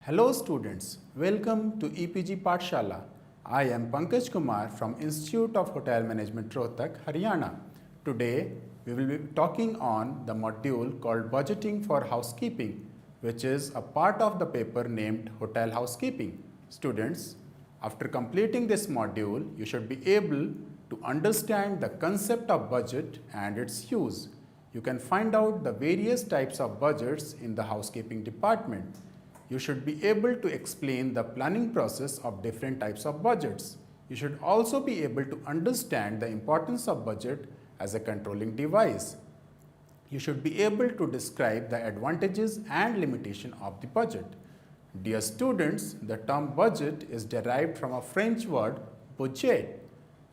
Hello students, welcome to EPG Pathshala. I am Pankaj Kumar from Institute of Hotel Management Rohtak, Haryana. Today we will be talking on the module called Budgeting for Housekeeping, which is a part of the paper named Hotel Housekeeping. Students, after completing this module, you should be able to understand the concept of budget and its use. You can find out the various types of budgets in the housekeeping department. You should be able to explain the planning process of different types of budgets. You should also be able to understand the importance of budget as a controlling device. You should be able to describe the advantages and limitation of the budget. Dear students, the term budget is derived from a French word budget,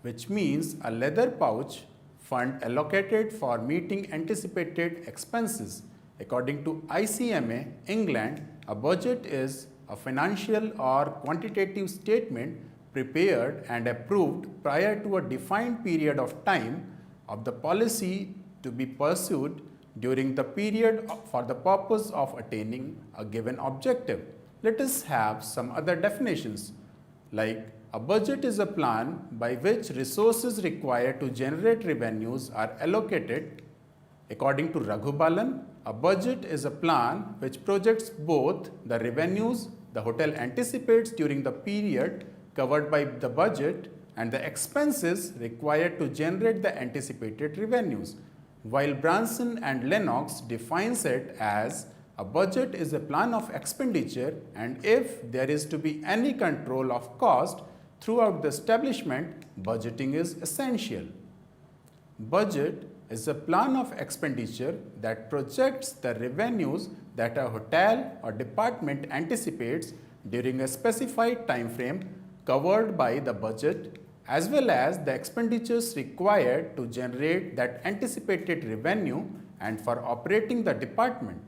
which means a leather pouch fund allocated for meeting anticipated expenses. According to ICMA, England, a budget is a financial or quantitative statement prepared and approved prior to a defined period of time of the policy to be pursued during the period for the purpose of attaining a given objective. Let us have some other definitions, like a budget is a plan by which resources required to generate revenues are allocated. According to Raghu Balan, a budget is a plan which projects both the revenues the hotel anticipates during the period covered by the budget and the expenses required to generate the anticipated revenues, while Branson and Lennox defines it as a budget is a plan of expenditure, and if there is to be any control of cost throughout the establishment, budgeting is essential. Budget is a plan of expenditure that projects the revenues that a hotel or department anticipates during a specified time frame covered by the budget, as well as the expenditures required to generate that anticipated revenue and for operating the department.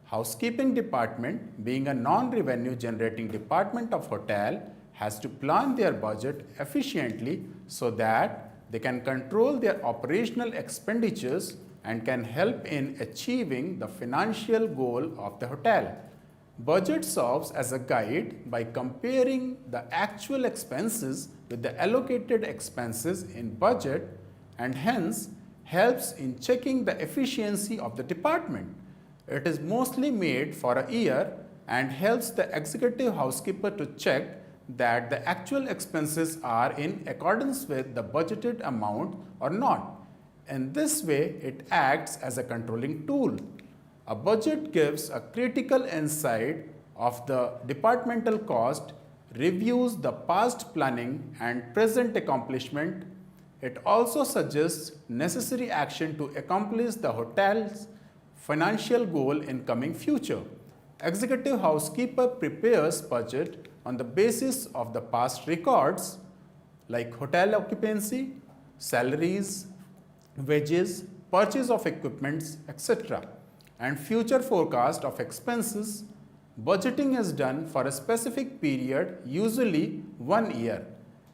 Housekeeping department, being a non-revenue generating department of hotel, has to plan their budget efficiently so that they can control their operational expenditures and can help in achieving the financial goal of the hotel. Budget serves as a guide by comparing the actual expenses with the allocated expenses in budget and hence helps in checking the efficiency of the department. It is mostly made for a year and helps the executive housekeeper to check that the actual expenses are in accordance with the budgeted amount or not. In this way, it acts as a controlling tool. A budget gives a critical insight of the departmental cost, reviews the past planning and present accomplishment. It also suggests necessary action to accomplish the hotel's financial goal in coming future. Executive housekeeper prepares budget on the basis of the past records like hotel occupancy, salaries, wages, purchase of equipments, etc. and future forecast of expenses. Budgeting is done for a specific period, usually 1 year.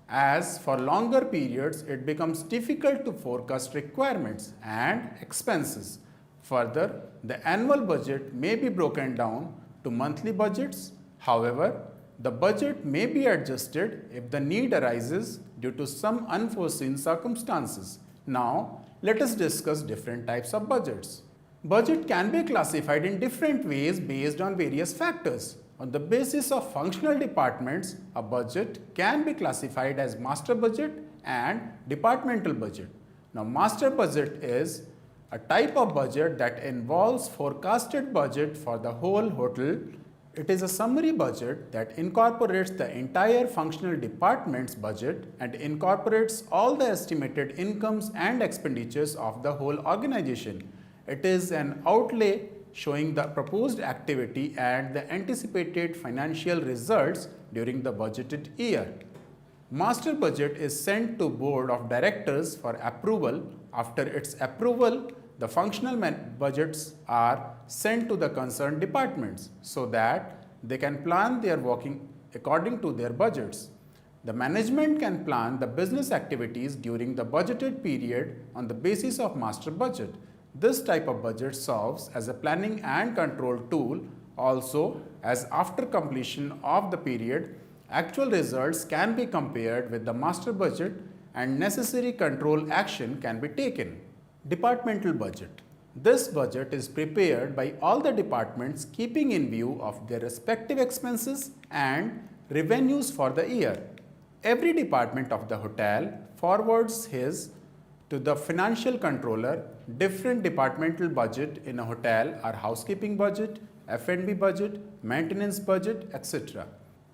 As for longer periods, it becomes difficult to forecast requirements and expenses. Further, the annual budget may be broken down to monthly budgets. However, the budget may be adjusted if the need arises due to some unforeseen circumstances. Now, let us discuss different types of budgets. Budget can be classified in different ways based on various factors. On the basis of functional departments, a budget can be classified as master budget and departmental budget. Now, master budget is a type of budget that involves forecasted budget for the whole hotel. It is a summary budget that incorporates the entire functional department's budget and incorporates all the estimated incomes and expenditures of the whole organization. It is an outlay showing the proposed activity and the anticipated financial results during the budgeted year. Master budget is sent to board of directors for approval. After its approval, the functional budgets are sent to the concerned departments so that they can plan their working according to their budgets. The management can plan the business activities during the budgeted period on the basis of master budget. This type of budget serves as a planning and control tool Also, as after completion of the period, actual results can be compared with the master budget and necessary control action can be taken. Departmental budget. This budget is prepared by all the departments keeping in view of their respective expenses and revenues for the year. Every department of the hotel forwards his to the financial controller. Different departmental budget in a hotel are housekeeping budget, F&B budget, maintenance budget, etc.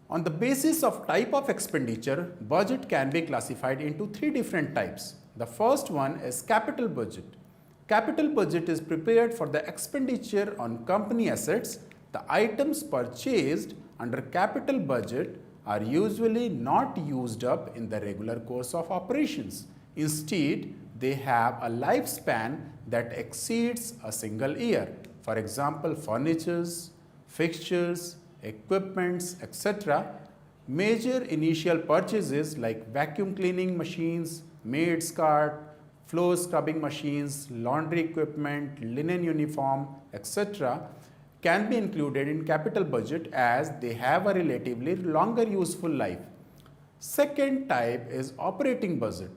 On the basis of type of expenditure, budget can be classified into three different types. The first one is capital budget. Capital budget is prepared for the expenditure on company assets. The items purchased under capital budget are usually not used up in the regular course of operations. Instead, they have a lifespan that exceeds a single year. For example, furnitures, fixtures, equipments, etc. Major initial purchases like vacuum cleaning machines, maid's cart, floor scrubbing machines, laundry equipment, linen uniform, etc. can be included in capital budget as they have a relatively longer useful life. Second type is operating budget.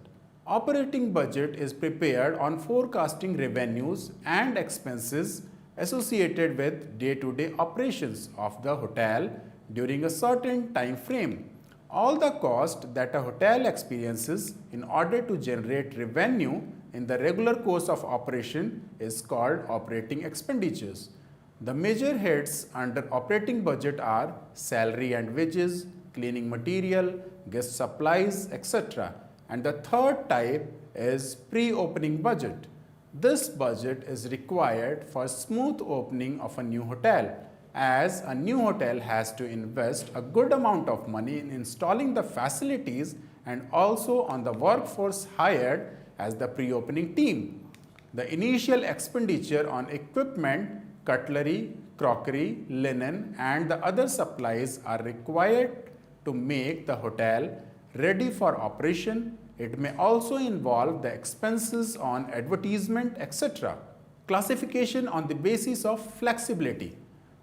Operating budget is prepared on forecasting revenues and expenses associated with day-to-day operations of the hotel during a certain time frame. All the cost that a hotel experiences in order to generate revenue in the regular course of operation is called operating expenditures. The major heads under operating budget are salary and wages, cleaning material, guest supplies, etc. And the third type is pre-opening budget. This budget is required for smooth opening of a new hotel, as a new hotel has to invest a good amount of money in installing the facilities and also on the workforce hired as the pre-opening team. The initial expenditure on equipment, cutlery, crockery, linen and the other supplies are required to make the hotel ready for operation. It may also involve the expenses on advertisement, etc. Classification on the basis of flexibility.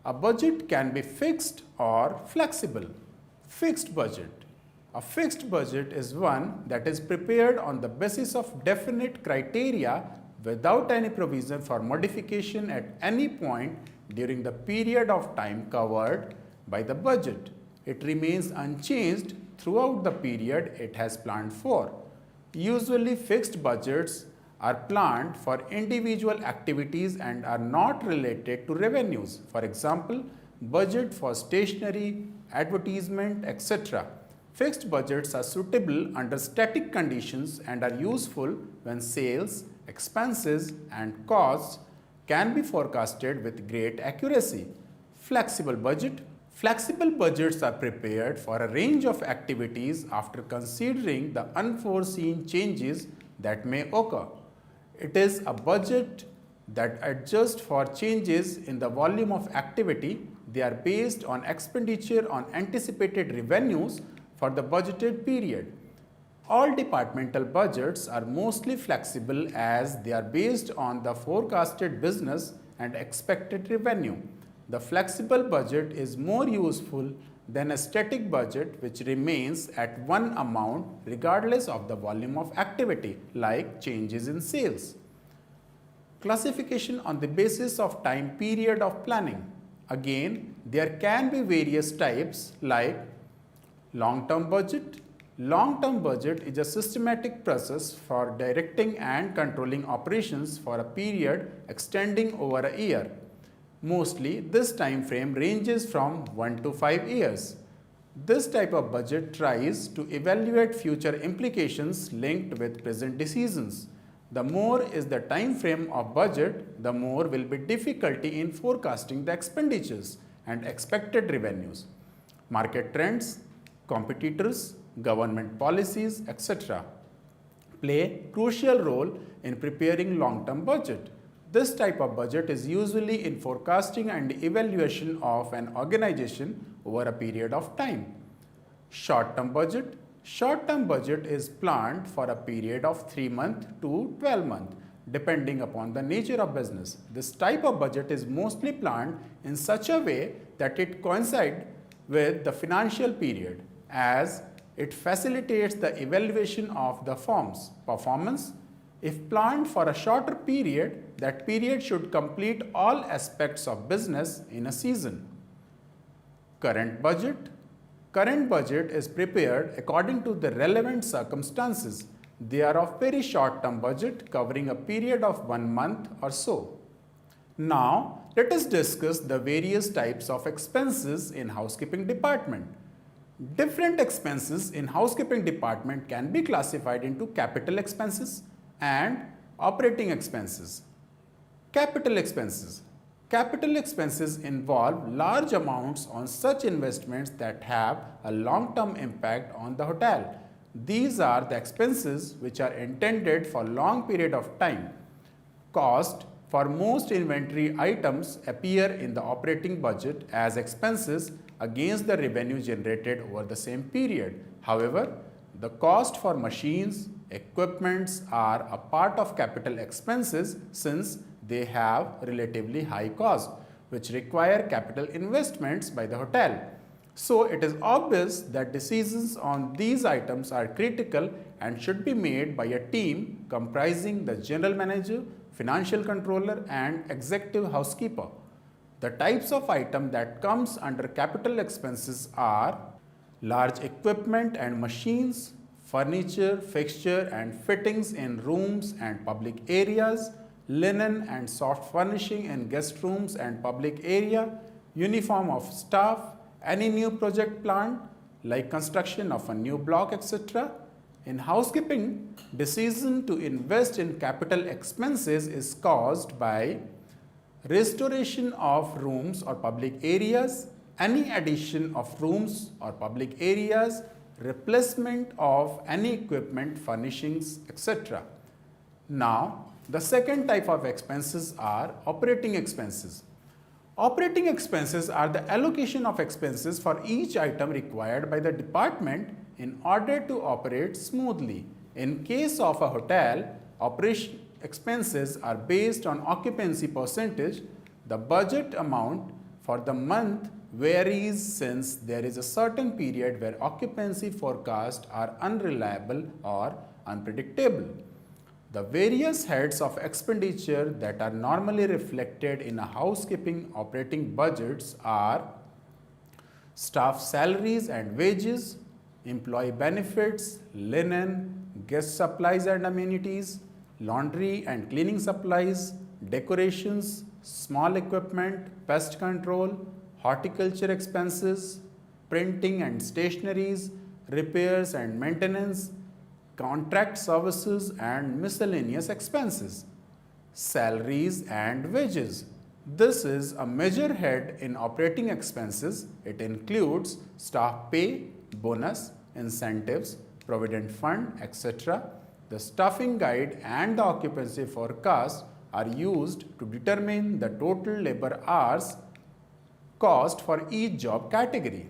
A budget can be fixed or flexible. Fixed budget. A fixed budget is one that is prepared on the basis of definite criteria without any provision for modification at any point during the period of time covered by the budget. It remains unchanged throughout the period it has planned for. Usually fixed budgets are planned for individual activities and are not related to revenues. For example, budget for stationery, advertisement, etc. Fixed budgets are suitable under static conditions and are useful when sales, expenses and costs can be forecasted with great accuracy. Flexible budget. Flexible budgets are prepared for a range of activities after considering the unforeseen changes that may occur. It is a budget that adjusts for changes in the volume of activity. They are based on expenditure on anticipated revenues for the budgeted period. All departmental budgets are mostly flexible as they are based on the forecasted business and expected revenue. The flexible budget is more useful than a static budget which remains at one amount regardless of the volume of activity, like changes in sales. Classification on the basis of time period of planning. Again, there can be various types like long-term budget. Long-term budget is a systematic process for directing and controlling operations for a period extending over a year. Mostly, this time frame ranges from 1 to 5 years. This type of budget tries to evaluate future implications linked with present decisions. The more is the time frame of budget, the more will be difficulty in forecasting the expenditures and expected revenues. Market trends, competitors, government policies, etc. play crucial role in preparing long-term budget. This type of budget is usually in forecasting and evaluation of an organization over a period of time. Short-term budget. Short-term budget is planned for a period of 3 months to 12 months. depending upon the nature of business. This type of budget is mostly planned in such a way that it coincides with the financial period, as it facilitates the evaluation of the firm's performance. If planned for a shorter period, that period should complete all aspects of business in a season. Current budget. Current budget is prepared according to the relevant circumstances. They are of very short-term budget covering a period of 1 month or so. Now, let us discuss the various types of expenses in housekeeping department. Different expenses in housekeeping department can be classified into capital expenses and operating expenses. Capital expenses. Capital expenses involve large amounts on such investments that have a long-term impact on the hotel. These are the expenses which are intended for long period of time. Cost for most inventory items appear in the operating budget as expenses against the revenue generated over the same period. However, the cost for machines, equipments are a part of capital expenses since they have relatively high cost, which require capital investments by the hotel. So, it is obvious that decisions on these items are critical and should be made by a team comprising the general manager, financial controller and executive housekeeper. The types of item that comes under capital expenses are large equipment and machines, furniture, fixture and fittings in rooms and public areas, linen and soft furnishing in guest rooms and public area, uniform of staff, any new project planned like construction of a new block, etc. In housekeeping, decision to invest in capital expenses is caused by restoration of rooms or public areas, any addition of rooms or public areas, replacement of any equipment, furnishings, etc. Now, the second type of expenses are operating expenses. Operating expenses are the allocation of expenses for each item required by the department in order to operate smoothly. In case of a hotel, operation expenses are based on occupancy percentage. The budget amount for the month varies since there is a certain period where occupancy forecasts are unreliable or unpredictable. The various heads of expenditure that are normally reflected in a housekeeping operating budgets are staff salaries and wages, employee benefits, linen, guest supplies and amenities, laundry and cleaning supplies, decorations, small equipment, pest control, horticulture expenses, printing and stationeries, repairs and maintenance, contract services and miscellaneous expenses. Salaries and wages. This is a major head in operating expenses. It includes staff pay, bonus, incentives, provident fund, etc. The staffing guide and the occupancy forecast are used to determine the total labor hours cost for each job category.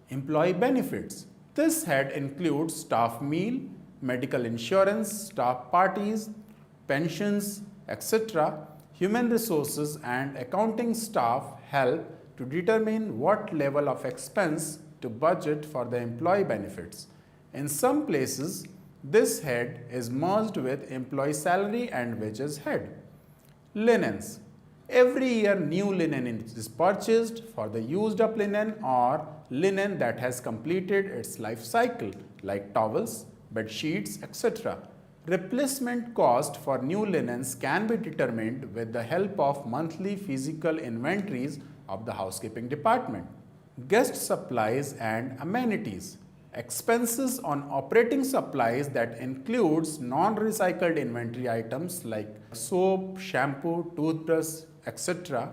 Employee benefits. This head includes staff meal, medical insurance, staff parties, pensions, etc. Human resources and accounting staff help to determine what level of expense to budget for the employee benefits. In some places, this head is merged with employee salary and wages head. Linens. Every year new linen is purchased for the used up linen or linen that has completed its life cycle like towels, bed sheets, etc. Replacement cost for new linens can be determined with the help of monthly physical inventories of the housekeeping department. Guest supplies and amenities. Expenses on operating supplies that includes non-recycled inventory items like soap, shampoo, toothbrush, etc.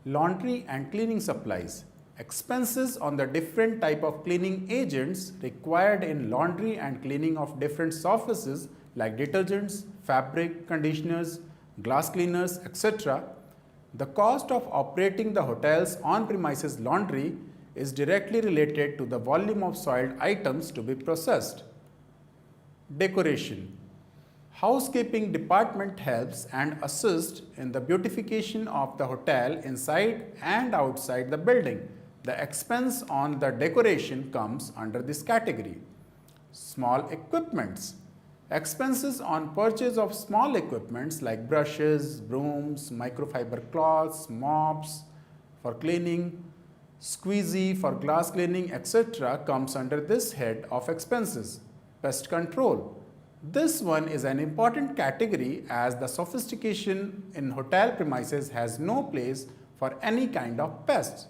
Laundry and cleaning supplies. Expenses on the different type of cleaning agents required in laundry and cleaning of different surfaces like detergents, fabric conditioners, glass cleaners, etc. The cost of operating the hotel's on-premises laundry is directly related to the volume of soiled items to be processed. Decoration. Housekeeping department helps and assists in the beautification of the hotel inside and outside the building. The expense on the decoration comes under this category. Small equipments. Expenses on purchase of small equipments like brushes, brooms, microfiber cloths, mops for cleaning, squeegee for glass cleaning, etc. comes under this head of expenses. Pest control. This one is an important category as the sophistication in hotel premises has no place for any kind of pests.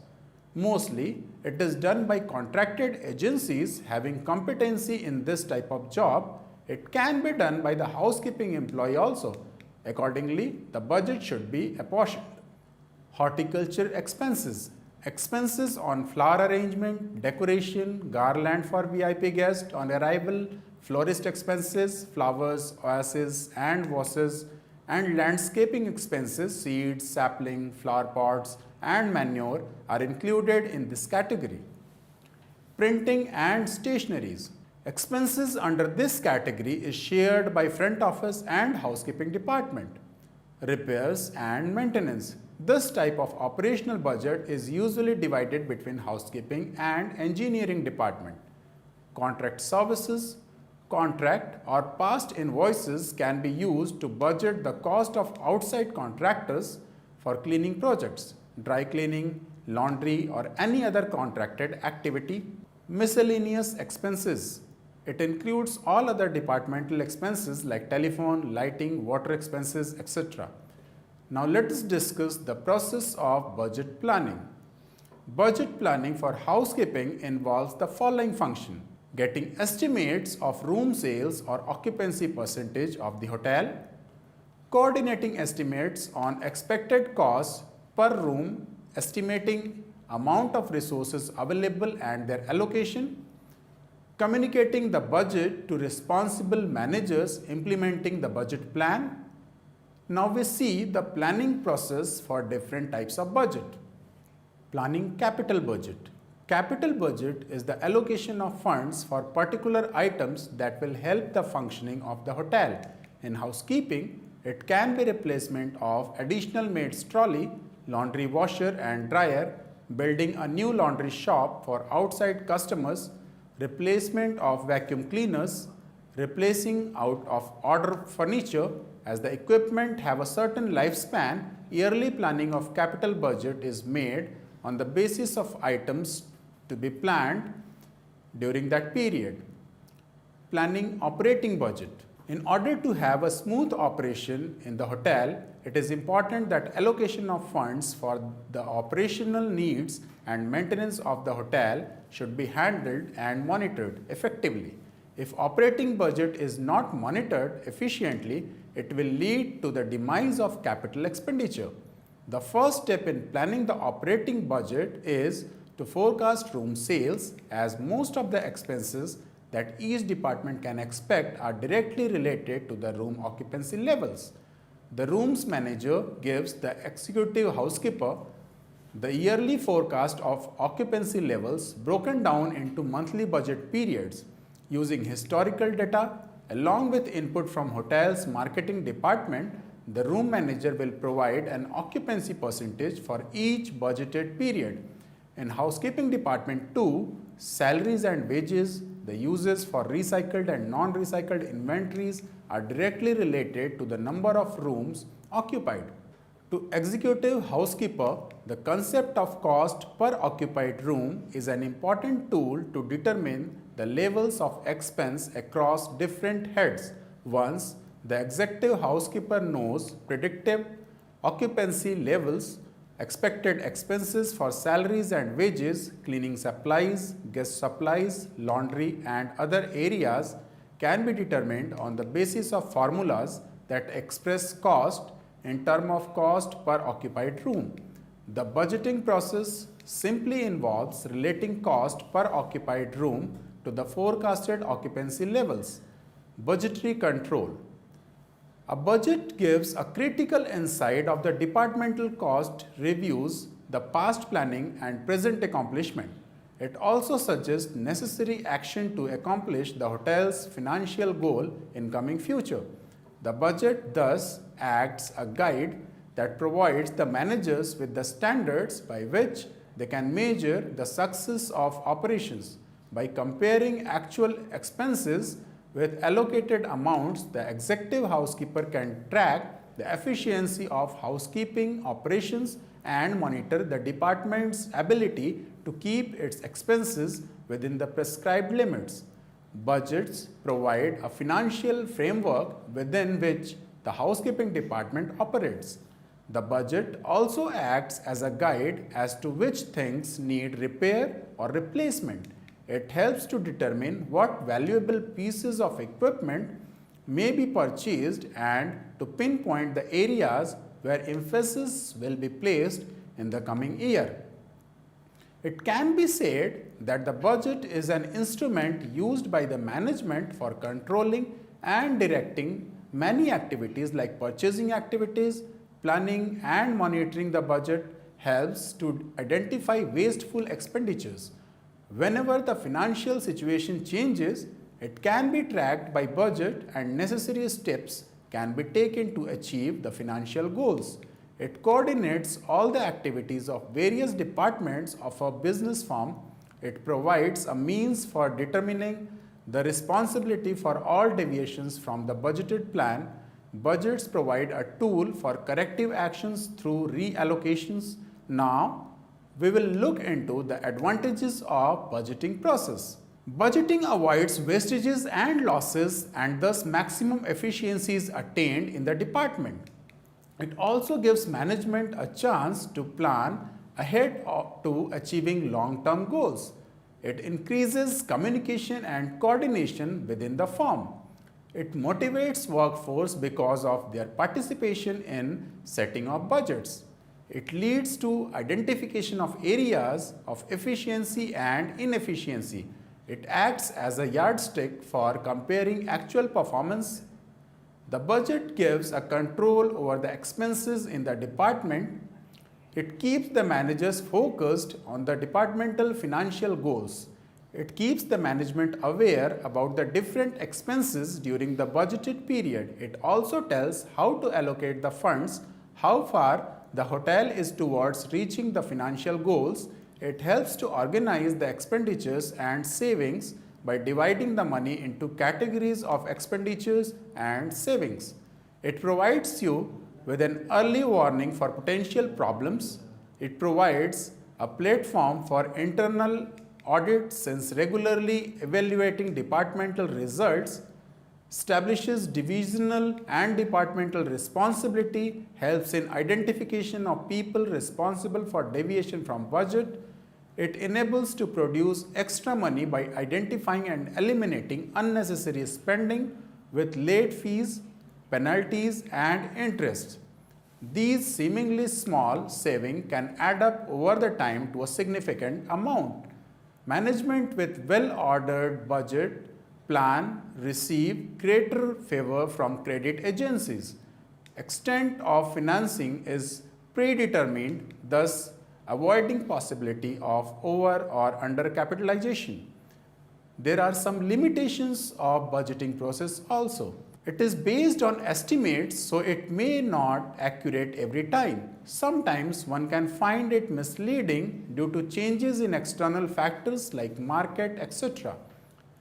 Mostly, it is done by contracted agencies having competency in this type of job. It can be done by the housekeeping employee also. Accordingly, the budget should be apportioned. Horticulture expenses. Expenses on flower arrangement, decoration, garland for VIP guests on arrival, florist expenses, flowers, oases and vases, and landscaping expenses, seeds, sapling, flower pots, and manure are included in this category. Printing and stationeries. Expenses under this category is shared by front office and housekeeping department. Repairs and maintenance. This type of operational budget is usually divided between housekeeping and engineering department. Contract services. Contract or past invoices can be used to budget the cost of outside contractors for cleaning projects, dry cleaning, laundry, or any other contracted activity. Miscellaneous expenses. It includes all other departmental expenses like telephone, lighting, water expenses, etc. Now let us discuss the process of budget planning. Budget planning for housekeeping involves the following function: getting estimates of room sales or occupancy percentage of the hotel, coordinating estimates on expected costs per room, estimating amount of resources available and their allocation, communicating the budget to responsible managers implementing the budget plan. Now we see the planning process for different types of budget. Planning capital budget. Capital budget is the allocation of funds for particular items that will help the functioning of the hotel. In housekeeping, it can be replacement of additional maid's trolley, laundry washer and dryer, building a new laundry shop for outside customers, replacement of vacuum cleaners, replacing out of order furniture. As the equipment have a certain lifespan, yearly planning of capital budget is made on the basis of items to be planned during that period. Planning operating budget. In order to have a smooth operation in the hotel, it is important that allocation of funds for the operational needs and maintenance of the hotel should be handled and monitored effectively. If operating budget is not monitored efficiently, it will lead to the demise of capital expenditure. The first step in planning the operating budget is to forecast room sales, as most of the expenses that each department can expect are directly related to the room occupancy levels. The rooms manager gives the executive housekeeper the yearly forecast of occupancy levels broken down into monthly budget periods. Using historical data along with input from hotel's marketing department, the room manager will provide an occupancy percentage for each budgeted period. In housekeeping department too, salaries and wages, the uses for recycled and non-recycled inventories are directly related to the number of rooms occupied. To executive housekeeper, the concept of cost per occupied room is an important tool to determine the levels of expense across different heads. Once the executive housekeeper knows predictive occupancy levels, expected expenses for salaries and wages, cleaning supplies, guest supplies, laundry and other areas can be determined on the basis of formulas that express cost in terms of cost per occupied room. The budgeting process simply involves relating cost per occupied room to the forecasted occupancy levels. Budgetary control. A budget gives a critical insight of the departmental cost reviews, the past planning and present accomplishment. It also suggests necessary action to accomplish the hotel's financial goal in coming future. The budget thus acts a guide that provides the managers with the standards by which they can measure the success of operations. By comparing actual expenses with allocated amounts, the executive housekeeper can track the efficiency of housekeeping operations and monitor the department's ability to keep its expenses within the prescribed limits. Budgets provide a financial framework within which the housekeeping department operates. The budget also acts as a guide as to which things need repair or replacement. It helps to determine what valuable pieces of equipment may be purchased and to pinpoint the areas where emphasis will be placed in the coming year. It can be said that the budget is an instrument used by the management for controlling and directing many activities like purchasing activities. Planning and monitoring the budget helps to identify wasteful expenditures. Whenever the financial situation changes, it can be tracked by budget and necessary steps can be taken to achieve the financial goals. It coordinates all the activities of various departments of a business firm. It provides a means for determining the responsibility for all deviations from the budgeted plan. Budgets provide a tool for corrective actions through reallocations. Now, we will look into the advantages of budgeting process. Budgeting avoids wastages and losses and thus maximum efficiency is attained in the department. It also gives management a chance to plan ahead to achieving long-term goals. It increases communication and coordination within the firm. It motivates workforce because of their participation in setting of budgets. It leads to identification of areas of efficiency and inefficiency. It acts as a yardstick for comparing actual performance. The budget gives a control over the expenses in the department. It keeps the managers focused on the departmental financial goals. It keeps the management aware about the different expenses during the budgeted period. It also tells how to allocate the funds, how far the hotel is towards reaching the financial goals. It helps to organize the expenditures and savings by dividing the money into categories of expenditures and savings. It provides you with an early warning for potential problems. It provides a platform for internal audit since regularly evaluating departmental results, establishes divisional and departmental responsibility, helps in identification of people responsible for deviation from budget. It enables to produce extra money by identifying and eliminating unnecessary spending with late fees, penalties and interest. These seemingly small savings can add up over the time to a significant amount. Management with well-ordered budget plan receive greater favor from credit agencies. Extent of financing is predetermined, thus avoiding possibility of over or under capitalization. There are some limitations of budgeting process also. It is based on estimates, so it may not accurate every time. Sometimes one can find it misleading due to changes in external factors like market, etc.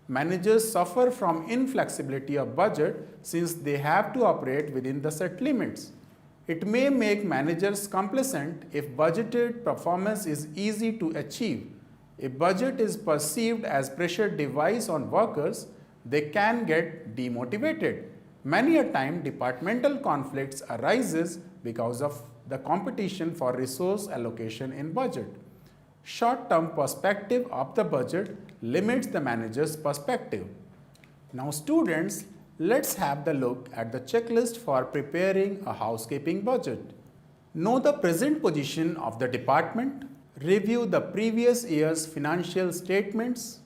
Managers suffer from inflexibility of budget since they have to operate within the set limits. It may make managers complacent if budgeted performance is easy to achieve. If budget is perceived as pressure device on workers, they can get demotivated. Many a time departmental conflicts arises because of the competition for resource allocation in budget. Short-term perspective of the budget limits the manager's perspective. Now students, let's have the look at the checklist for preparing a housekeeping budget. Know the present position of the department. Review the previous year's financial statements.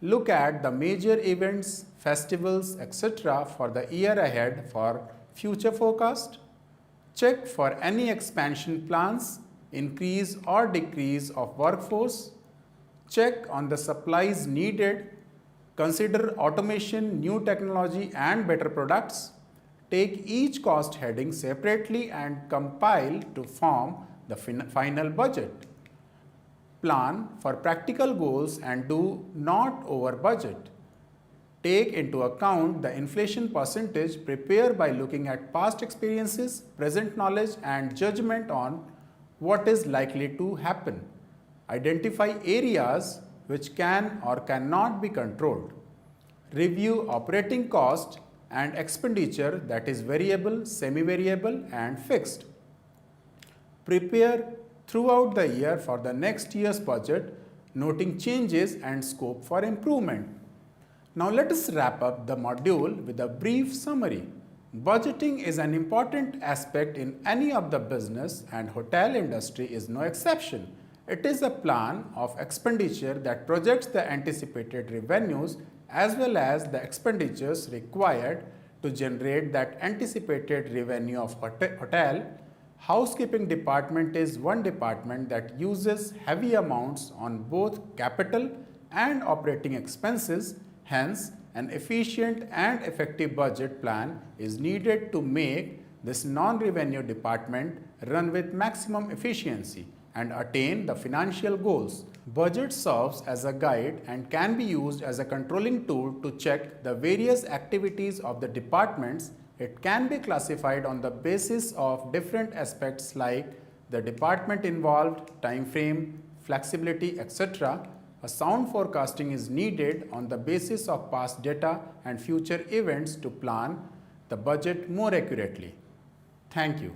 Look at the major events, festivals, etc. for the year ahead for future forecast. Check for any expansion plans, increase or decrease of workforce. Check on the supplies needed. Consider automation, new technology and better products. Take each cost heading separately and compile to form the final budget. Plan for practical goals and do not over budget. Take into account the inflation percentage, prepare by looking at past experiences, present knowledge and judgment on what is likely to happen. Identify areas which can or cannot be controlled. Review operating cost and expenditure that is variable, semi-variable and fixed. Prepare throughout the year for the next year's budget, noting changes and scope for improvement. Now let us wrap up the module with a brief summary. Budgeting is an important aspect in any of the business and hotel industry is no exception. It is a plan of expenditure that projects the anticipated revenues as well as the expenditures required to generate that anticipated revenue of hotel. Housekeeping department is one department that uses heavy amounts on both capital and operating expenses. Hence, an efficient and effective budget plan is needed to make this non-revenue department run with maximum efficiency and attain the financial goals. Budget serves as a guide and can be used as a controlling tool to check the various activities of the departments. It can be classified on the basis of different aspects like the department involved, time frame, flexibility, etc. A sound forecasting is needed on the basis of past data and future events to plan the budget more accurately. Thank you.